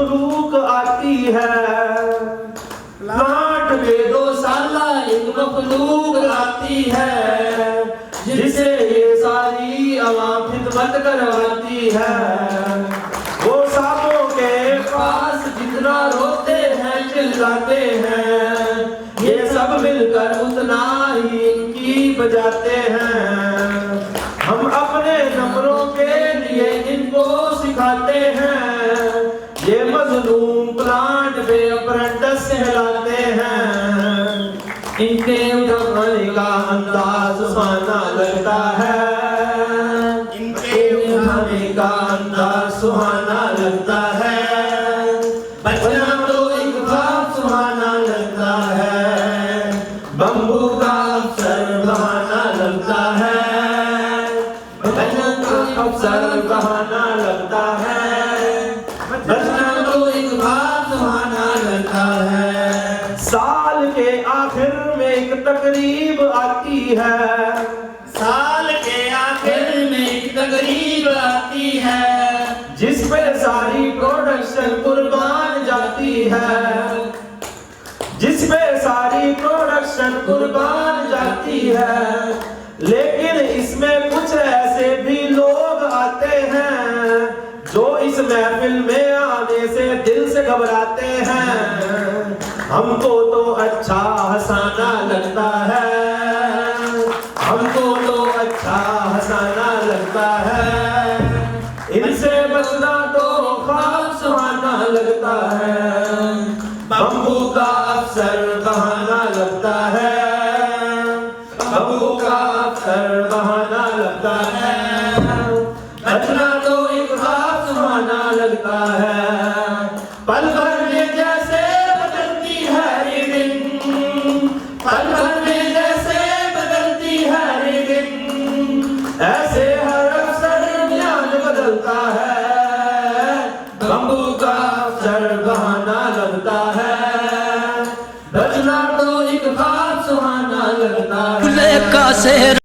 मखलूक आती है। प्लांट में 2 साला एक मखलूक आती है, जिसे ये सारी अवाम खिदमत करवाती है। वो सांपों के पास जितना रोते हैं चिल्लाते हैं, ये सब मिलकर उतना ही इनकी बजाते हैं। हम अपने नंबरों के लिए इनको सिखाते हैं, ये मजलूम प्लांट पे अप्रेंटिस कहलाते हैं। इनके उठाने का अंदाज सुहाना लगता है, इनके उठाने का अंदाज सुहाना लगता है। बचना तो एक बात सुहाना लगता है, बम्बू का अफसर बहाना लगता है। बचना तो अफसर बहाना लगता है, बचना तो एक बात सुहाना लगता है। साल के आखिर में एक तकरीब आती है, साल के आखिर में एक तकरीब आती है, जिस पे सारी प्रोडक्शन कुर्बान जाती है, जिस पे सारी प्रोडक्शन कुर्बान जाती है। लेकिन इसमें कुछ ऐसे भी लोग आते हैं जो इस महफिल में आने से दिल से घबराते हैं। हमको तो अच्छा हंसाना लगता है, हमको तो अच्छा हंसाना लगता है। इनसे बचना तो ख्वाब सुहाना लगता है, बम्बू का अफसर बहाना लगता है, बम्बू का अफसर बहाना लगता है। बचना तो एक ख्वाब सुहाना लगता है। पल भर में जैसे बदलती है रिडिंग, पल भर में जैसे बदलती है रिडिंग, ऐसे हर अफसर ज्ञान बदलता है, बम्बू का अफसर बहाना लगता है। बचना तो एक ख्वाब सुहाना लगता है।